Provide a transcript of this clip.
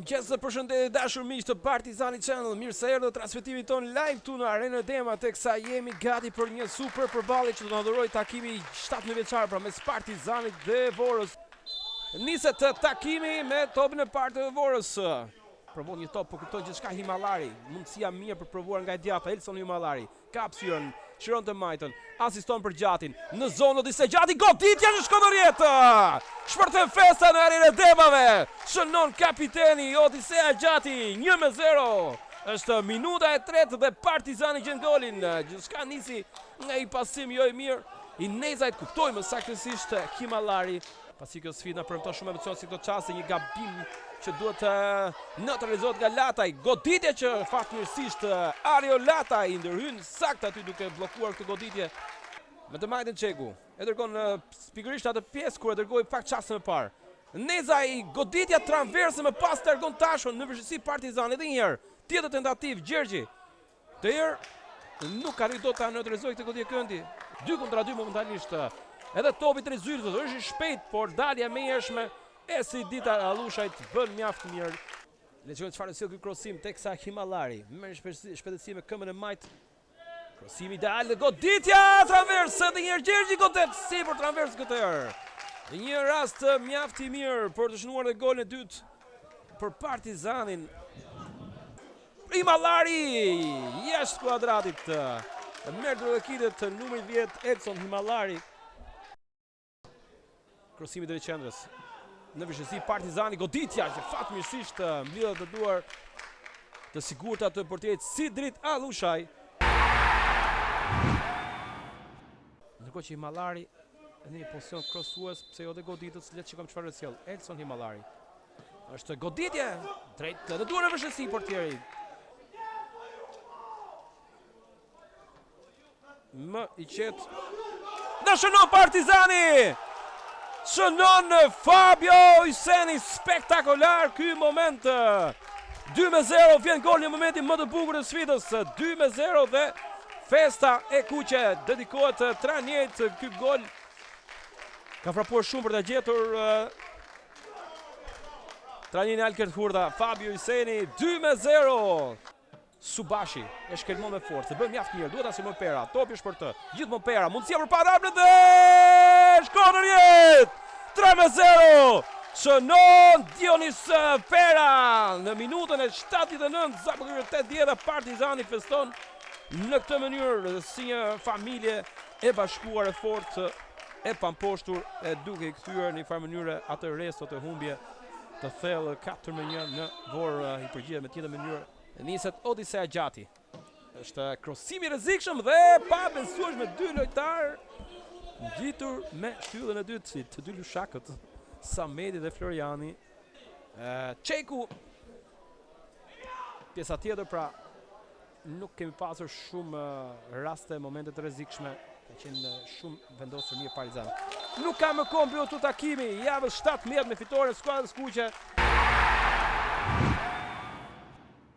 Mirëmëngjes, përshëndetje dashur miq të Partizani Channel. Mirë se erdhët transmetimit ton live këtu në Arenën Dema, teksa jemi gati për një super përballje që do të ndërrojë takimi 17 vjeçar pra mes Partizanit dhe Vorës. Niset takimi me topin e parë të Vorës. Provon një top, po kupton gjithçka Himallari. Mundësia mirë për provuar nga Djata, Elson Himallari. Kap syren, shiron të majtën, asiston për Gjatin. Në zonë Odisej Gjati, goditja në Shkodërjet! Shpërthen festa në Arenën Demave. Shënon kapiteni Odisej Gjati, 1-0. Është minuta e tretë dhe Partizani gjen golin. Gjithçka nisi nga i pasim jo i mirë. I nezajt kuptojmë saktësisht Himallari. Pasi kjo sfida premton shumë emocion si këto çaste, një gabim që duhet neutralizohet nga Lataj. Goditje që fatmirësisht Ario Lataj ndërhyn sakt aty duke bllokuar këtë goditje me të majtën Çeku. E dërgon pikërisht atë pjesë kur e dërgoi pak çaste më parë. Nezaj goditja transverse më pas largon tashun në vështirësi Partizani edhe një herë. Tjetër tentativë Gjergji. Të herë nuk arrit dot ta neutralizojë këtë goditje këndi. 2-2 momentalisht. Edhe topi të zyrtës është i shpejt, por dalja më e hershme e si dita Allushajt bën mjaft mirë. Le të shohim çfarë sjell ky krosim teksa Himallari merr shpejtësi me këmbën e majt. Krosimi ideal, goditja transverse dhe një herë Gjergji godet sipër transverse këtë herë. Një rast mjaft i mirë për të shënuar golin e dytë për Partizanin. Himallari jashtë kuadratit. Merr drejtimet numri 10 Edson Himallari. Krosimi drejt qendrës. Në vështirësi Partizani, goditja që fatmirësisht mbledhet të duar të sigurta të portierit Sidrit Allushaj. Ndërkohë që Himallari në një pozicion crossues, pse jo dhe goditës, le të shikojmë çfarë sjell Edson Himallari. Është goditje drejt të duar në vështirësi portierit. Më i qetë. Dhe shënon Partizani! Shënon Fabio Hyseni, spektakolar ky moment. 2-0, vjen gol në momentin më të bukur të sfidës. 2-0 dhe festa e kuqe dedikohet Tranjait. Ky gol ka frapuar shumë për të gjetur Tranjin Alkert Hurda. Fabio Hyseni, 2-0. Subashi e shkelmon me forcë, bën mjaft mirë, duhet asim Pera, topi është për të, gjithmonë Pera, mundësia për parablet dhe Shkodërjet! 3-0! Shënon Dionis Pera në minutën e 79, zakonisht 80 Partizani feston në këtë mënyrë si një familje e bashkuar e fortë, e pamposhtur, e duke i kthyer në një farë mënyrë atë resto të humbje të thellë 4-1 në Vorë i përgjigjet me tjetër mënyrë. Niset Odisej Gjati. Është krosimi i rrezikshëm dhe pa besueshme dy lojtar ngjitur me shtyllën e dytë si të dy lushakët, Samedi dhe Floriani. Çeku pjesa tjetër, pra nuk kemi pasur shumë raste, momente të rrezikshme, ka qenë shumë vendosur mirë Partizani. Nuk ka më kohë mbyllur takimi, javës 17 me fitoren skuadrës kuqe.